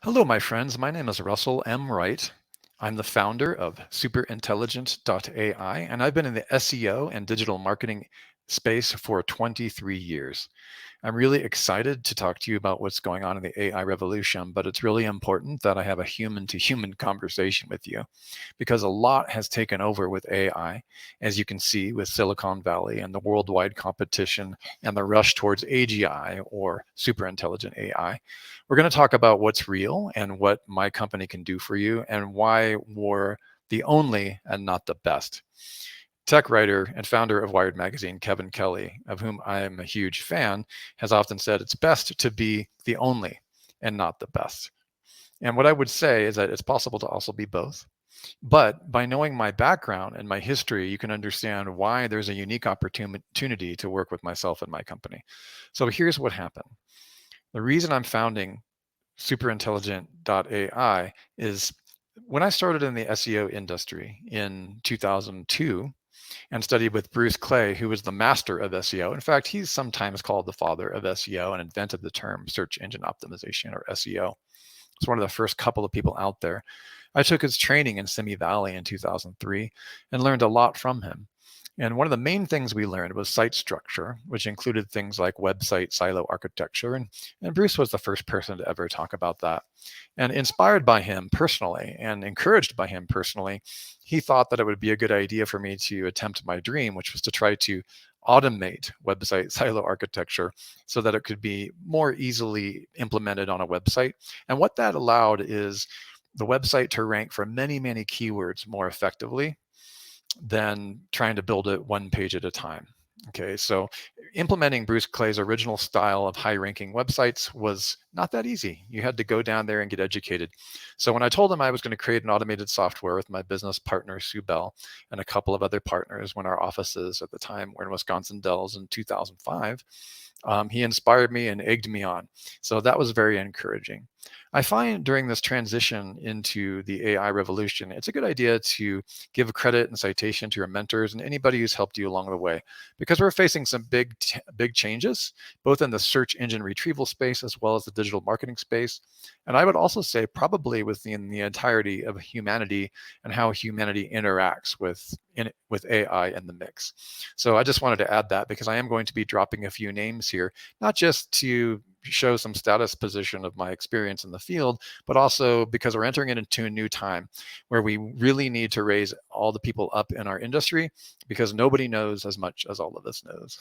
Hello, my friends. My name is Russell M. Wright. I'm the founder of superintelligent.ai, and I've been in the SEO and digital marketing space for 23 years. I'm really excited to talk to you about what's going on in the AI revolution, but it's really important that I have a human to human conversation with you because a lot has taken over with AI, as you can see with Silicon Valley and the worldwide competition and the rush towards AGI or super intelligent AI. We're going to talk about what's real and what my company can do for you and why we're the only and not the best. Tech writer and founder of Wired magazine, Kevin Kelly, of whom I am a huge fan, has often said it's best to be the only and not the best. And what I would say is that it's possible to also be both. But by knowing my background and my history, you can understand why there's a unique opportunity to work with myself and my company. So here's what happened. The reason I'm founding superintelligent.ai is when I started in the SEO industry in 2002 and studied with Bruce Clay, who was the master of SEO. In fact, he's sometimes called the father of SEO and invented the term search engine optimization or SEO. It's one of the first couple of people out there. I took his training in Simi Valley in 2003 and learned a lot from him. And one of the main things we learned was site structure, which included things like website silo architecture. And Bruce was the first person to ever talk about that. And inspired by him personally and encouraged by him personally, he thought that it would be a good idea for me to attempt my dream, which was to try to automate website silo architecture so that it could be more easily implemented on a website. And what that allowed is the website to rank for many, many keywords more effectively than trying to build it one page at a time. Okay, so implementing Bruce Clay's original style of high ranking websites was not that easy. You had to go down there and get educated. So when I told him I was going to create an automated software with my business partner, Sue Bell, and a couple of other partners when our offices at the time were in Wisconsin Dells in 2005, he inspired me and egged me on. So that was very encouraging. I find during this transition into the AI revolution, it's a good idea to give credit and citation to your mentors and anybody who's helped you along the way, because we're facing some big changes, both in the search engine retrieval space as well as the digital marketing space. And I would also say probably within the entirety of humanity and how humanity interacts with AI in the mix. So I just wanted to add that because I am going to be dropping a few names here, not just to show some status position of my experience in the field, but also because we're entering into a new time where we really need to raise all the people up in our industry because nobody knows as much as all of us knows.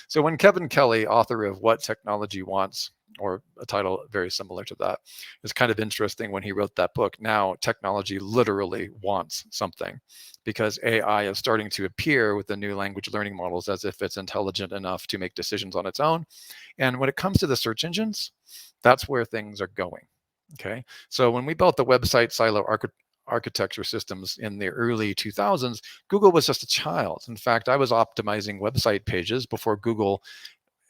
So when Kevin Kelly, author of What Technology Wants, or a title very similar to that, is kind of interesting when he wrote that book. Now technology literally wants something because AI is starting to appear with the new language learning models as if it's intelligent enough to make decisions on its own. And when it comes to the search engines, that's where things are going. Okay. So when we built the website silo architecture systems in the early 2000s, Google was just a child. In fact, I was optimizing website pages before Google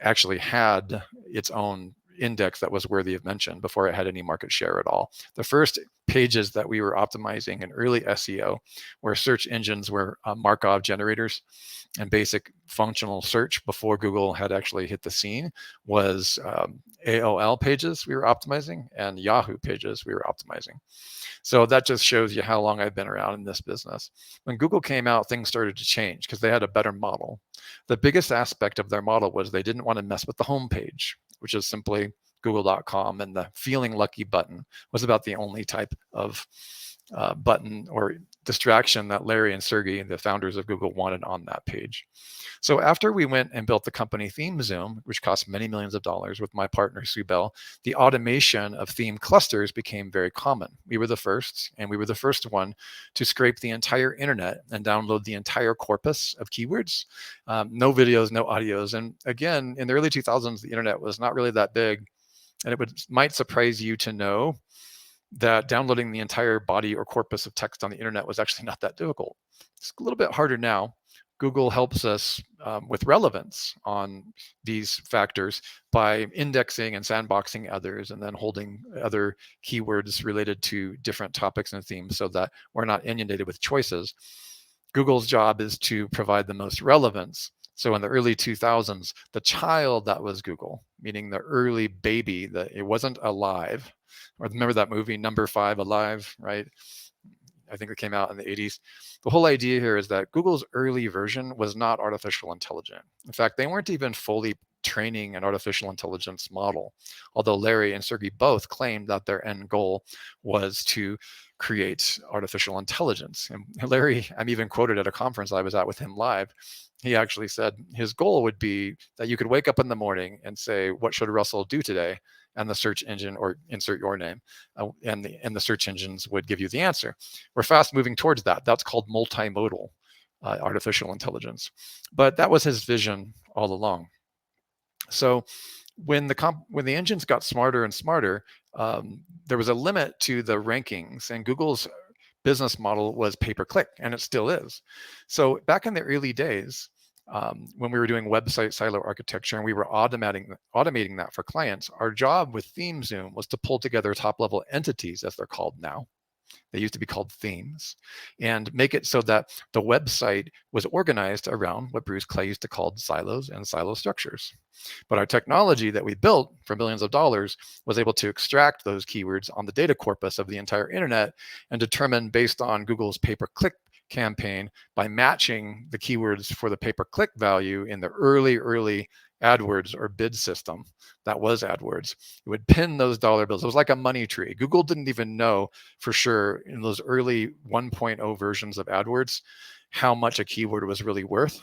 actually had its own index that was worthy of mention, before it had any market share at all. The first pages that we were optimizing in early SEO were search engines, were Markov generators, and basic functional search before Google had actually hit the scene was AOL pages we were optimizing and Yahoo pages we were optimizing. So that just shows you how long I've been around in this business. When Google came out, things started to change because they had a better model. The biggest aspect of their model was they didn't want to mess with the homepage, which is simply google.com, and the feeling lucky button was about the only type of button or distraction that Larry and Sergey, the founders of Google, wanted on that page. So after we went and built the company ThemeZoom, which cost many millions of dollars with my partner Sue Bell, the automation of theme clusters became very common. We were the first, and we were the first one to scrape the entire internet and download the entire corpus of keywords. No videos, no audios. And again, in the early 2000s, the internet was not really that big. And might surprise you to know that downloading the entire body or corpus of text on the internet was actually not that difficult. It's a little bit harder now. Google helps us with relevance on these factors by indexing and sandboxing others and then holding other keywords related to different topics and themes so that we're not inundated with choices. Google's job is to provide the most relevance So in the early 2000s, the child that was Google, meaning the early baby, that it wasn't alive. Or remember that movie Number 5, Alive, right? I think it came out in the 80s. The whole idea here is that Google's early version was not artificial intelligence. In fact, they weren't even fully training an artificial intelligence model, although Larry and Sergey both claimed that their end goal was to create artificial intelligence. And Larry, I'm even quoted at a conference I was at with him live. He actually said his goal would be that you could wake up in the morning and say, what should Russell do today? And the search engine, or insert your name, and the search engines would give you the answer. We're fast moving towards that. That's called multimodal artificial intelligence. But that was his vision all along. So when the engines got smarter and smarter, there was a limit to the rankings, and Google's business model was pay-per-click, and it still is. So back in the early days, when we were doing website silo architecture and we were automating that for clients, our job with ThemeZoom was to pull together top-level entities, as they're called now. They used to be called themes, and make it so that the website was organized around what Bruce Clay used to call silos and silo structures. But our technology that we built for millions of dollars was able to extract those keywords on the data corpus of the entire internet and determine, based on Google's pay-per-click campaign, by matching the keywords for the pay-per-click value in the early AdWords or bid system that was AdWords, it would pin those dollar bills. It was like a money tree. Google didn't even know for sure in those early 1.0 versions of AdWords how much a keyword was really worth.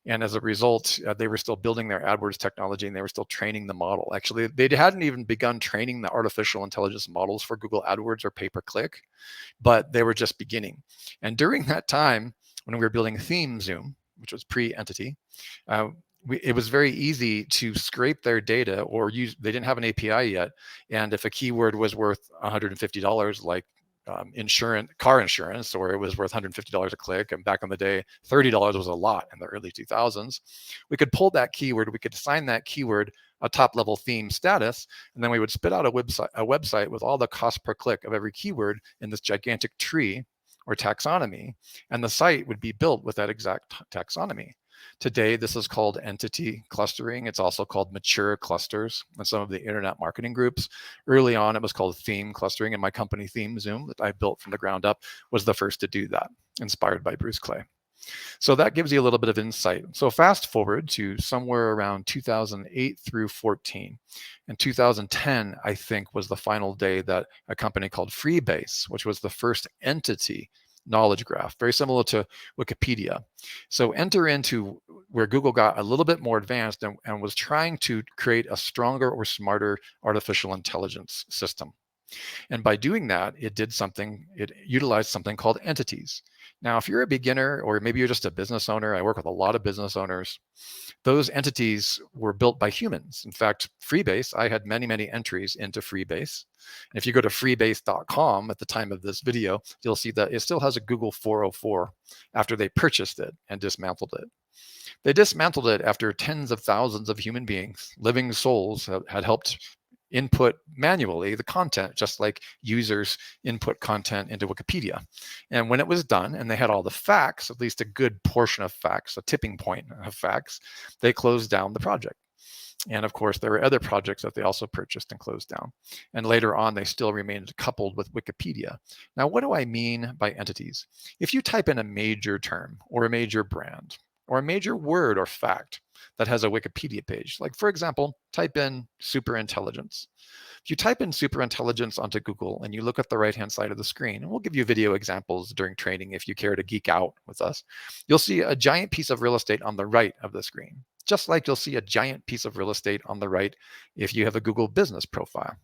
And as a result, they were still building their AdWords technology, and they were still training the model. Actually, they hadn't even begun training the artificial intelligence models for Google AdWords or pay-per-click, but they were just beginning. And during that time, when we were building ThemeZoom, which was pre-entity, it was very easy to scrape their data, or they didn't have an API yet. And if a keyword was worth $150, like car insurance, or it was worth $150 a click, and back in the day, $30 was a lot in the early 2000s, we could pull that keyword, we could assign that keyword a top-level theme status, and then we would spit out a website with all the cost per click of every keyword in this gigantic tree or taxonomy, and the site would be built with that exact taxonomy. Today, this is called entity clustering. It's also called mature clusters in some of the internet marketing groups. Early on, it was called theme clustering, and my company ThemeZoom that I built from the ground up was the first to do that, inspired by Bruce Clay. So that gives you a little bit of insight. So fast forward to somewhere around 2008 through 14. And 2010, I think, was the final day that a company called Freebase, which was the first entity knowledge graph, very similar to Wikipedia. So enter into where Google got a little bit more advanced and was trying to create a stronger or smarter artificial intelligence system. And by doing that, it utilized something called entities. Now, if you're a beginner, or maybe you're just a business owner, I work with a lot of business owners, those entities were built by humans. In fact, Freebase, I had many, many entries into Freebase. And if you go to freebase.com at the time of this video, you'll see that it still has a Google 404 after they purchased it and dismantled it. They dismantled it after tens of thousands of human beings, living souls, had helped input manually the content, just like users input content into Wikipedia. And when it was done and they had all the facts, at least a good portion of facts, a tipping point of facts, they closed down the project. And of course, there were other projects that they also purchased and closed down. And later on, they still remained coupled with Wikipedia. Now, what do I mean by entities? If you type in a major term or a major brand or a major word or fact that has a Wikipedia page, like for example, type in superintelligence. If you type in superintelligence onto Google and you look at the right-hand side of the screen, and we'll give you video examples during training if you care to geek out with us, you'll see a giant piece of real estate on the right of the screen, just like you'll see a giant piece of real estate on the right if you have a Google business profile.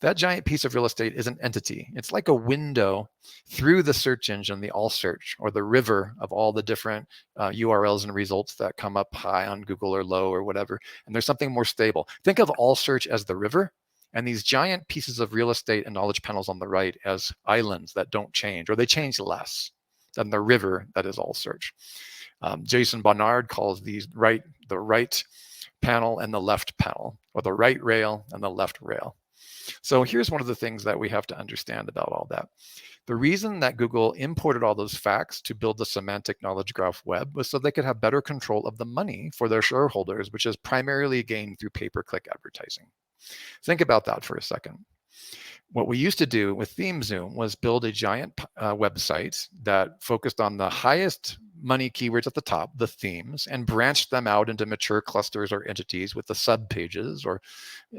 That giant piece of real estate is an entity. It's like a window through the search engine, the all search, or the river of all the different URLs and results that come up high on Google or low or whatever. And there's something more stable. Think of all search as the river, and these giant pieces of real estate and knowledge panels on the right as islands that don't change, or they change less than the river that is all search. Jason Barnard calls these the right panel and the left panel, or the right rail and the left rail. So here's one of the things that we have to understand about all that. The reason that Google imported all those facts to build the semantic knowledge graph web was so they could have better control of the money for their shareholders, which is primarily gained through pay-per-click advertising. Think about that for a second. What we used to do with ThemeZoom was build a giant website that focused on the highest money keywords at the top, the themes, and branched them out into mature clusters or entities with the sub pages, or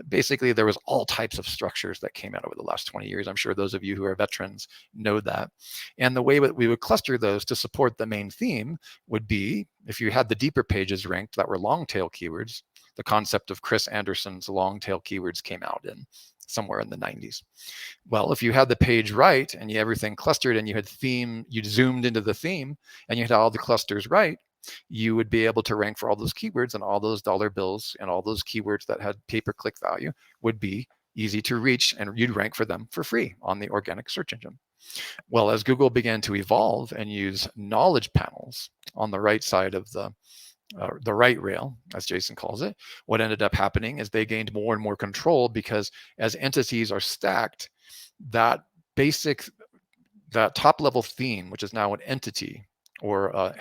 basically there was all types of structures that came out over the last 20 years. I'm sure those of you who are veterans know that. And the way that we would cluster those to support the main theme would be, if you had the deeper pages ranked that were long tail keywords, the concept of Chris Anderson's long tail keywords came out in somewhere in the 90s. Well, if you had the page right and you everything clustered and you had theme, you zoomed into the theme and you had all the clusters right, you would be able to rank for all those keywords, and all those dollar bills and all those keywords that had pay-per-click value would be easy to reach, and you'd rank for them for free on the organic search engine. Well, as Google began to evolve and use knowledge panels on the right side of the right rail, as Jason calls it, what ended up happening is they gained more and more control, because as entities are stacked, that basic, that top level theme, which is now an entity, or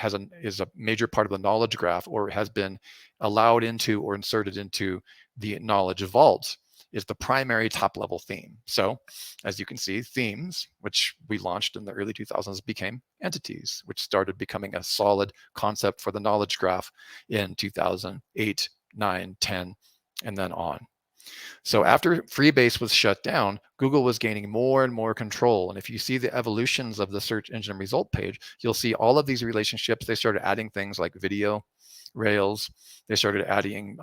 is a major part of the knowledge graph, or has been allowed into or inserted into the knowledge vault, is the primary top level theme. So as you can see, themes, which we launched in the early 2000s, became entities, which started becoming a solid concept for the knowledge graph in 2008, 9, 10, and then on. So after Freebase was shut down, Google was gaining more and more control. And if you see the evolutions of the search engine result page, you'll see all of these relationships. They started adding things like video, Rails. They started adding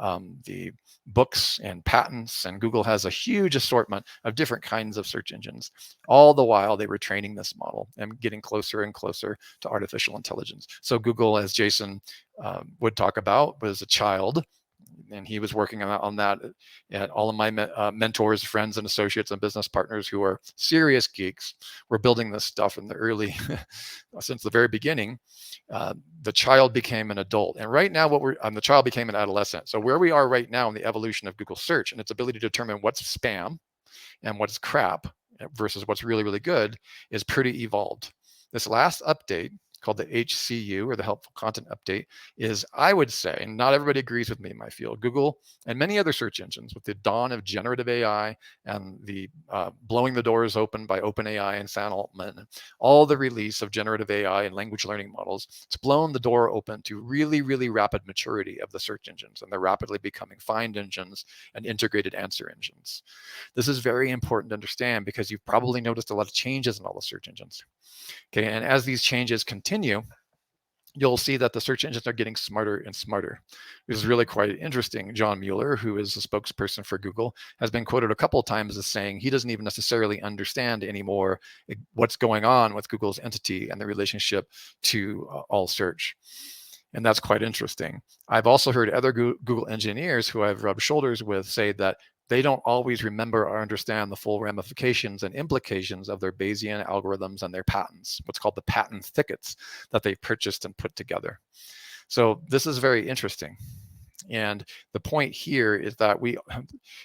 the books and patents. And Google has a huge assortment of different kinds of search engines. All the while, they were training this model and getting closer and closer to artificial intelligence. So Google, as Jason would talk about, was a child, and he was working on that. And all of my mentors, friends, and associates and business partners who are serious geeks were building this stuff in the early, since the very beginning. The child became an adult, and right now, the child became an adolescent. So where we are right now in the evolution of Google search and its ability to determine what's spam and what's crap versus what's really, really good is pretty evolved. This last update, called the HCU, or the Helpful Content Update, is, I would say, and not everybody agrees with me in my field, Google and many other search engines, with the dawn of generative AI and the blowing the doors open by OpenAI and Sam Altman, all the release of generative AI and language learning models, it's blown the door open to really, really rapid maturity of the search engines, and they're rapidly becoming find engines and integrated answer engines. This is very important to understand, because you've probably noticed a lot of changes in all the search engines. Okay, and as these changes continue, you'll see that the search engines are getting smarter and smarter. This is really quite interesting. John Mueller, who is the spokesperson for Google, has been quoted a couple of times as saying he doesn't even necessarily understand anymore what's going on with Google's entity and the relationship to all search. And that's quite interesting. I've also heard other Google engineers who I've rubbed shoulders with say that they don't always remember or understand the full ramifications and implications of their Bayesian algorithms and their patents, what's called the patent thickets that they've purchased and put together. So this is very interesting. And the point here is that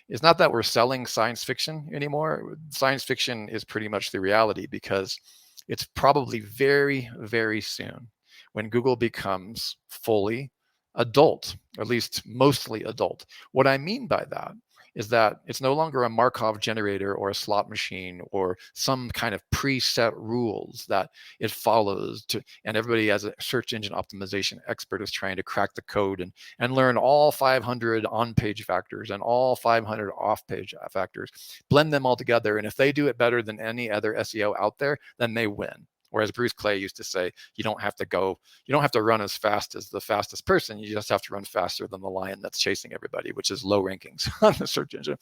it's not that we're selling science fiction anymore. Science fiction is pretty much the reality, because it's probably very, very soon when Google becomes fully adult, or at least mostly adult. What I mean by that is that it's no longer a Markov generator or a slot machine or some kind of preset rules that it follows to, and everybody as a search engine optimization expert is trying to crack the code and learn all 500 on-page factors and all 500 off-page factors, blend them all together. And if they do it better than any other SEO out there, then they win. Or as Bruce Clay used to say, you don't have to run as fast as the fastest person. You just have to run faster than the lion that's chasing everybody, which is low rankings on the search engine.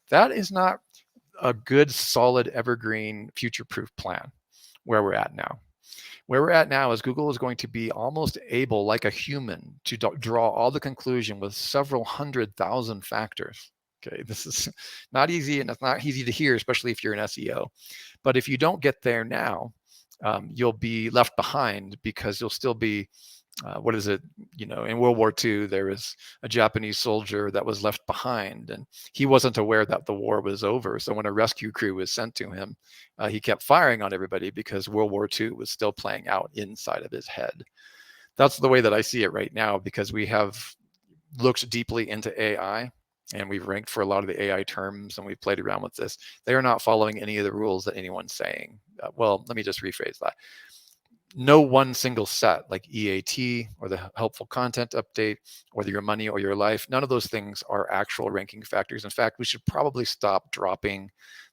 That is not a good, solid, evergreen, future-proof plan where we're at now. Where we're at now is Google is going to be almost able, like a human, to draw all the conclusion with several 100,000 factors. Okay, this is not easy, and it's not easy to hear, especially if you're an SEO. But if you don't get there now, you'll be left behind, because you'll still be what is it? In World War II, there was a Japanese soldier that was left behind, and he wasn't aware that the war was over. So when a rescue crew was sent to him, he kept firing on everybody because World War II was still playing out inside of his head. That's the way that I see it right now, because we have looked deeply into AI, and we've ranked for a lot of the AI terms, and we've played around with this. They are not following any of the rules that anyone's saying. Well, let me just rephrase that. No one single set like EAT or the helpful content update or your money or your life, none of those things are actual ranking factors. In fact, we should probably stop dropping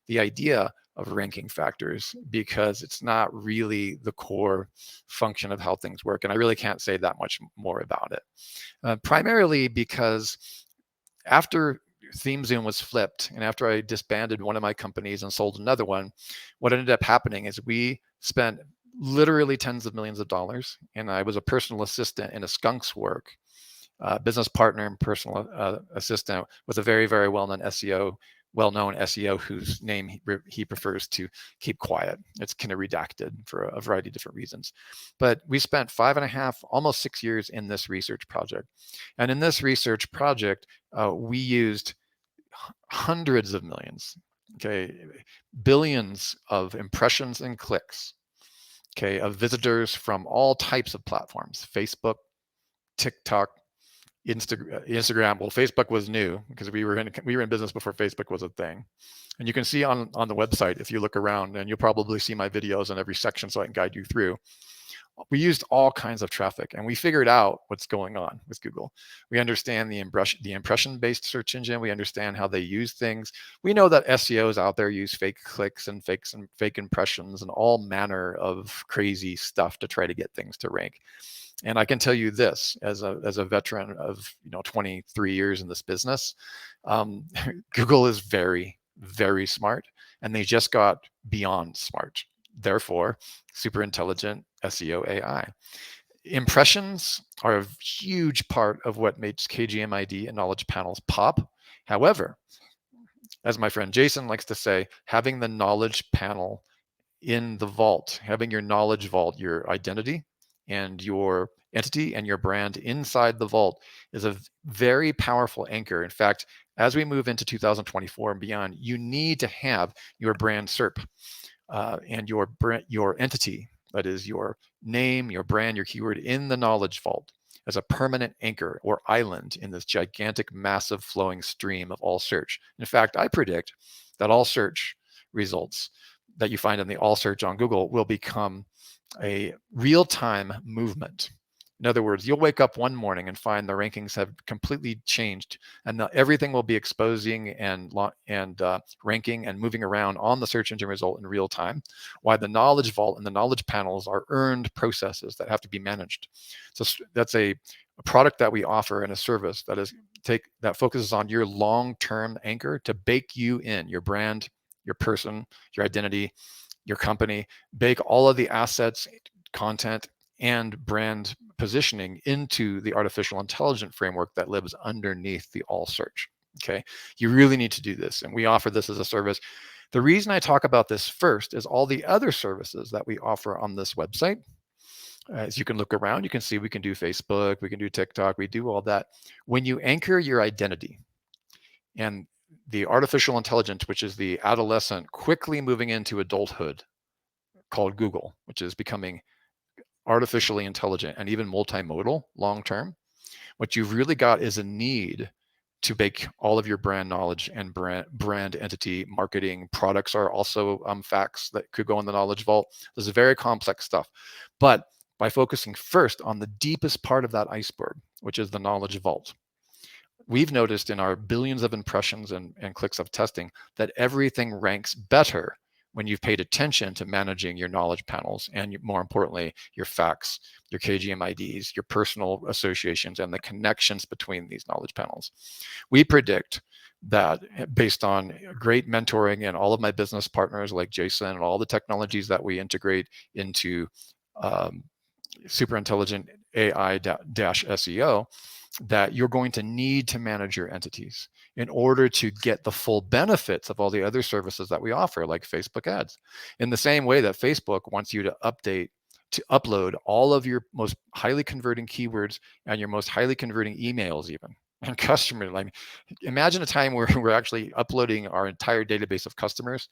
the idea of ranking factors, because it's not really the core function of how things work. And I really can't say that much more about it. Primarily because after ThemeZoom was flipped, and after I disbanded one of my companies and sold another one, what ended up happening is we spent literally tens of millions of dollars, and I was a personal assistant in a skunk's work, business partner and personal assistant with a very, very well-known SEO whose name he prefers to keep quiet. It's kind of redacted for a variety of different reasons. But we spent 5.5, almost 6 years in this research project. And in this research project, we used hundreds of millions, okay, billions of impressions and clicks, okay, of visitors from all types of platforms: Facebook, TikTok, Instagram. Well, Facebook was new because we were in business before Facebook was a thing. And you can see on the website, if you look around, and you'll probably see my videos on every section so I can guide you through. We used all kinds of traffic, and we figured out what's going on with Google. We understand the impression-based search engine. We understand how they use things. We know that SEOs out there use fake clicks and fake impressions and all manner of crazy stuff to try to get things to rank. And I can tell you this, as a veteran of 23 years in this business, Google is very, very smart, and they just got beyond smart. Therefore, super intelligent SEO AI. Impressions are a huge part of what makes KGMID and knowledge panels pop. However, as my friend Jason likes to say, having the knowledge panel in the vault, having your knowledge vault, your identity and your entity and your brand inside the vault, is a very powerful anchor. In fact, as we move into 2024 and beyond, you need to have your brand SERP and your entity, that is your name, your brand, your keyword, in the knowledge vault as a permanent anchor or island in this gigantic, massive flowing stream of all search. In fact, I predict that all search results that you find in the all search on Google will become a real-time movement. In other words, you'll wake up one morning and find the rankings have completely changed, and everything will be exposing and ranking and moving around on the search engine result in real time, while the knowledge vault and the knowledge panels are earned processes that have to be managed. So that's a product that we offer, and a service that focuses on your long-term anchor to bake you in, your brand, your person, your identity, your company, bake all of the assets, content, and brand positioning into the artificial intelligence framework that lives underneath the all search. Okay, you really need to do this, and we offer this as a service. The reason I talk about this first is all the other services that we offer on this website. As you can look around, you can see we can do Facebook, we can do TikTok, we do all that. When you anchor your identity and the artificial intelligence, which is the adolescent quickly moving into adulthood, called Google, which is becoming artificially intelligent and even multimodal long term, what you've really got is a need to bake all of your brand knowledge and brand entity marketing. Products are also facts that could go in the knowledge vault. This is very complex stuff, but by focusing first on the deepest part of that iceberg, which is the knowledge vault, we've noticed in our billions of impressions and clicks of testing that everything ranks better when you've paid attention to managing your knowledge panels and, more importantly, your facts, your KGMIDs, your personal associations, and the connections between these knowledge panels. We predict that, based on great mentoring and all of my business partners like Jason and all the technologies that we integrate into super intelligent AI-SEO, that you're going to need to manage your entities in order to get the full benefits of all the other services that we offer, like Facebook ads. In the same way that Facebook wants you to update to upload all of your most highly converting keywords and your most highly converting emails even. And customer, like, imagine a time where we're actually uploading our entire database of customers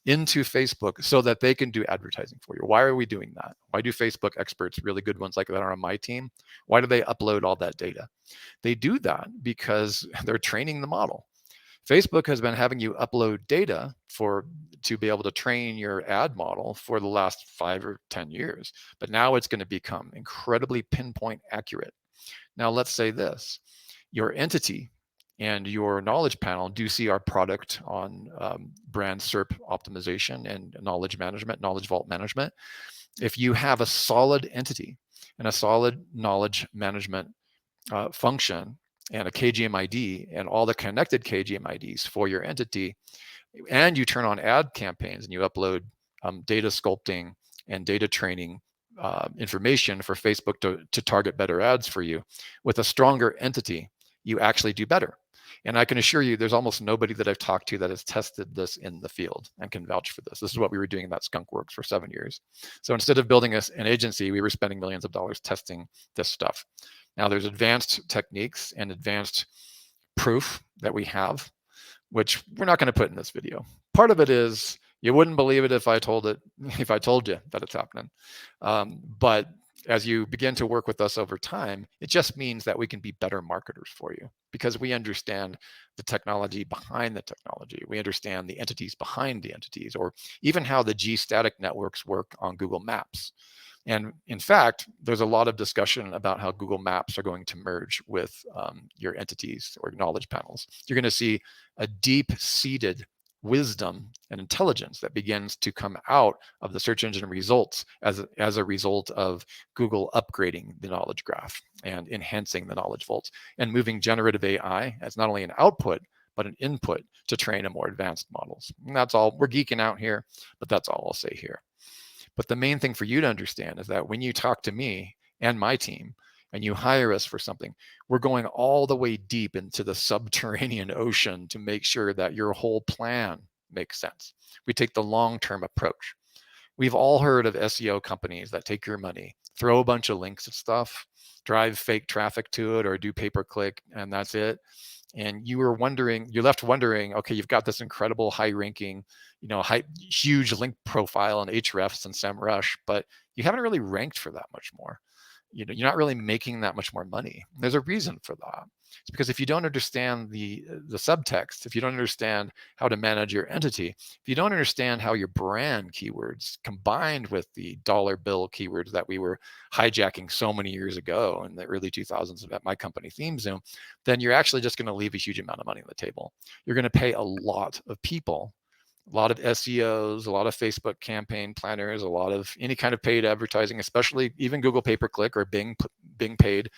into Facebook so that they can do advertising for you. Why are we doing that? Why do Facebook experts, really good ones like that are on my team, why do they upload all that data? They do that because they're training the model. Facebook has been having you upload data to be able to train your ad model for the last 5 or 10 years, but now it's going to become incredibly pinpoint accurate. Now let's say this: your entity and your knowledge panel do see our product on brand SERP optimization and knowledge management, knowledge vault management. If you have a solid entity and a solid knowledge management function and a KGM ID and all the connected KGM IDs for your entity, and you turn on ad campaigns and you upload data sculpting and data training information for Facebook to target better ads for you, with a stronger entity, you actually do better. And I can assure you, there's almost nobody that I've talked to that has tested this in the field and can vouch for this. This is what we were doing in that skunk works for 7 years. So instead of building an agency, we were spending millions of dollars testing this stuff. Now there's advanced techniques and advanced proof that we have, which we're not going to put in this video. Part of it is you wouldn't believe it if I told you that it's happening. But as you begin to work with us over time, it just means that we can be better marketers for you because we understand the technology behind the technology. We understand the entities behind the entities, or even how the G-static networks work on Google Maps. And in fact, there's a lot of discussion about how Google Maps are going to merge with your entities or knowledge panels. You're going to see a deep-seated wisdom and intelligence that begins to come out of the search engine results as a result of Google upgrading the knowledge graph and enhancing the knowledge vaults and moving generative AI as not only an output, but an input to train a more advanced models. And that's all. We're geeking out here, but that's all I'll say here. But the main thing for you to understand is that when you talk to me and my team and you hire us for something, we're going all the way deep into the subterranean ocean to make sure that your whole plan makes sense. We take the long-term approach. We've all heard of SEO companies that take your money, throw a bunch of links at stuff, drive fake traffic to it, or do pay-per-click, and that's it. And you're left wondering, okay, you've got this incredible high-ranking, huge link profile in Ahrefs and SEMrush, but you haven't really ranked for that much more. You're not really making that much more money. There's a reason for that. It's because if you don't understand the subtext, if you don't understand how to manage your entity, if you don't understand how your brand keywords combined with the dollar bill keywords that we were hijacking so many years ago in the early 2000s at my company ThemeZoom, then you're actually just going to leave a huge amount of money on the table. You're going to pay a lot of people, a lot of SEOs, a lot of Facebook campaign planners, a lot of any kind of paid advertising, especially even Google pay-per-click or Bing paid.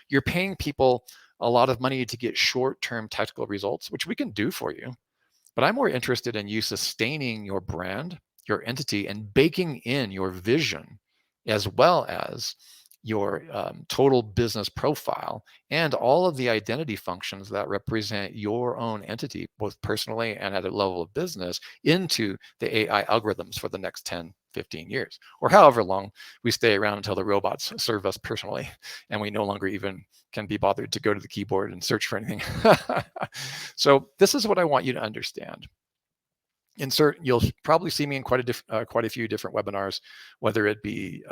You're paying people a lot of money to get short-term tactical results, which we can do for you. But I'm more interested in you sustaining your brand, your entity, and baking in your vision, as well as your total business profile and all of the identity functions that represent your own entity, both personally and at a level of business, into the AI algorithms for the next 10, 15 years, or however long we stay around until the robots serve us personally and we no longer even can be bothered to go to the keyboard and search for anything. So this is what I want you to understand. You'll probably see me in quite a few different webinars, whether it be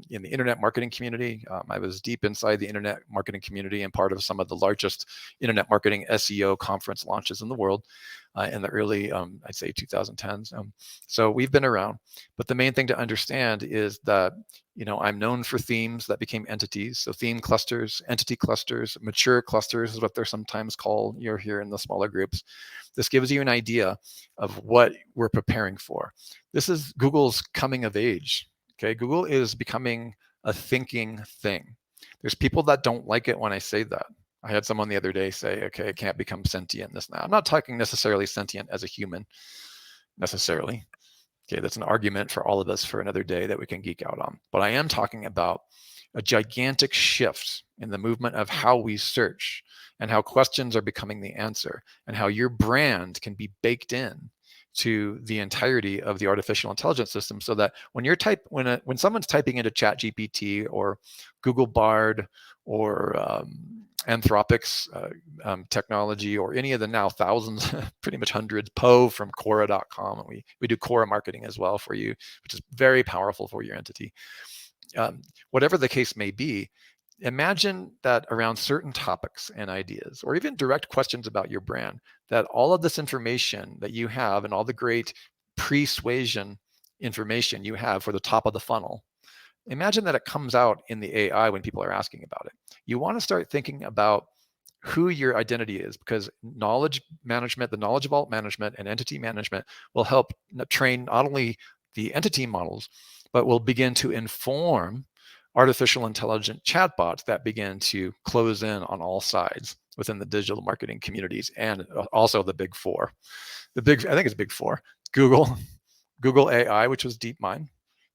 in the internet marketing community. I was deep inside the internet marketing community and part of some of the largest internet marketing SEO conference launches in the world in the early, I'd say 2010s. So we've been around, but the main thing to understand is that, I'm known for themes that became entities. So theme clusters, entity clusters, mature clusters is what they're sometimes called. You're here in the smaller groups. This gives you an idea of what we're preparing for. This is Google's coming of age. Okay, Google is becoming a thinking thing. There's people that don't like it when I say that. I had someone the other day say, okay, it can't become sentient this now. I'm not talking necessarily sentient as a human, necessarily. Okay, that's an argument for all of us for another day that we can geek out on. But I am talking about a gigantic shift in the movement of how we search and how questions are becoming the answer and how your brand can be baked in to the entirety of the artificial intelligence system, so that when someone's typing into ChatGPT or Google Bard or Anthropic's technology, or any of the now thousands, pretty much hundreds, Poe from Quora.com, and we do Quora marketing as well for you, which is very powerful for your entity. Whatever the case may be, imagine that around certain topics and ideas, or even direct questions about your brand, that all of this information that you have and all the great persuasion information you have for the top of the funnel, imagine that it comes out in the AI when people are asking about it. You want to start thinking about who your identity is, because knowledge management, the knowledge vault management and entity management will help train not only the entity models, but will begin to inform artificial intelligent chatbots that begin to close in on all sides within the digital marketing communities, and also the big four. I think it's big four: Google AI, which was DeepMind;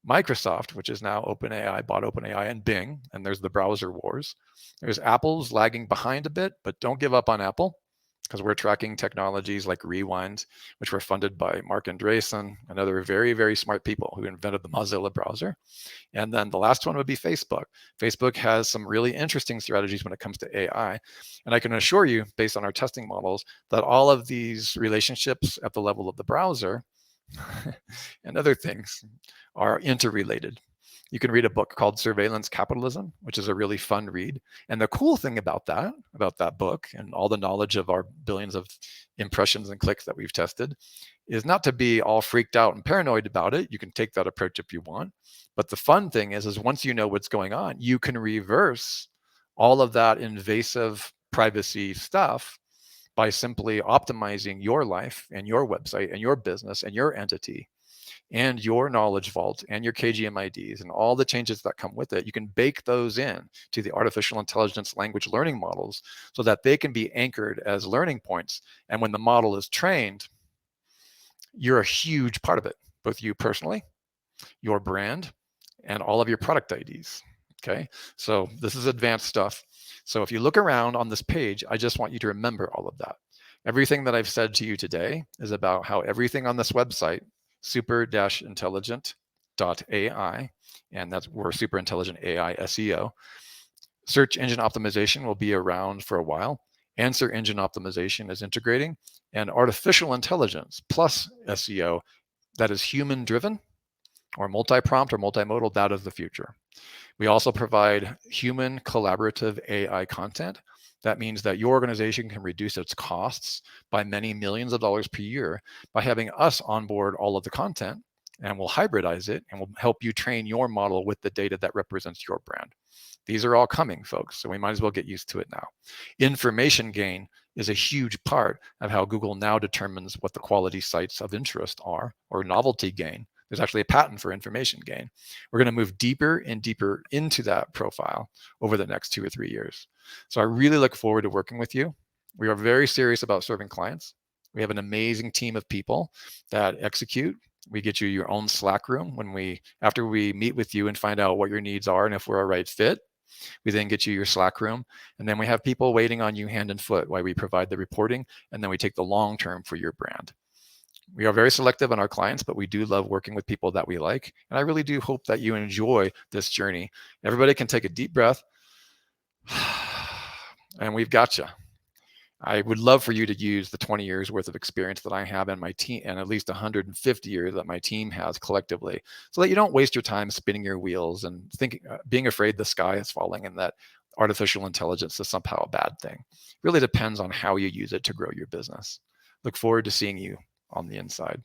Microsoft, which is now OpenAI, bought OpenAI; and Bing, and there's the browser wars. There's Apple's lagging behind a bit, but don't give up on Apple, because we're tracking technologies like Rewind, which were funded by Mark Andreessen and other very, very smart people who invented the Mozilla browser. And then the last one would be Facebook. Facebook has some really interesting strategies when it comes to AI. And I can assure you, based on our testing models, that all of these relationships at the level of the browser and other things are interrelated. You can read a book called Surveillance Capitalism, which is a really fun read. And the cool thing about that book and all the knowledge of our billions of impressions and clicks that we've tested, is not to be all freaked out and paranoid about it. You can take that approach if you want. But the fun thing is once you know what's going on, you can reverse all of that invasive privacy stuff by simply optimizing your life and your website and your business and your entity and your knowledge vault and your KGM IDs and all the changes that come with it. You can bake those in to the artificial intelligence language learning models so that they can be anchored as learning points. And when the model is trained, you're a huge part of it, both you personally, your brand, and all of your product IDs. Okay, so this is advanced stuff. So if you look around on this page, I just want you to remember all of that. Everything that I've said to you today is about how everything on this website, super-intelligent.ai, and that's we're super intelligent AI SEO. Search engine optimization will be around for a while. Answer engine optimization is integrating, and artificial intelligence plus SEO that is human driven or multi-prompt or multimodal, that is the future. We also provide human collaborative AI content. That means that your organization can reduce its costs by many millions of dollars per year by having us onboard all of the content, and we'll hybridize it and we'll help you train your model with the data that represents your brand. These are all coming, folks, so we might as well get used to it now. Information gain is a huge part of how Google now determines what the quality sites of interest are, or novelty gain. There's actually a patent for information gain. We're going to move deeper and deeper into that profile over the next 2 or 3 years. So I really look forward to working with you. We are very serious about serving clients. We have an amazing team of people that execute. We get you your own Slack room after we meet with you and find out what your needs are and if we're a right fit. We then get you your Slack room, and then we have people waiting on you hand and foot while we provide the reporting, and then we take the long term for your brand. We are very selective on our clients, but we do love working with people that we like. And I really do hope that you enjoy this journey. Everybody can take a deep breath. And we've got you. I would love for you to use the 20 years worth of experience that I have and my team, and at least 150 years that my team has collectively, so that you don't waste your time spinning your wheels and being afraid the sky is falling and that artificial intelligence is somehow a bad thing. It really depends on how you use it to grow your business. Look forward to seeing you on the inside.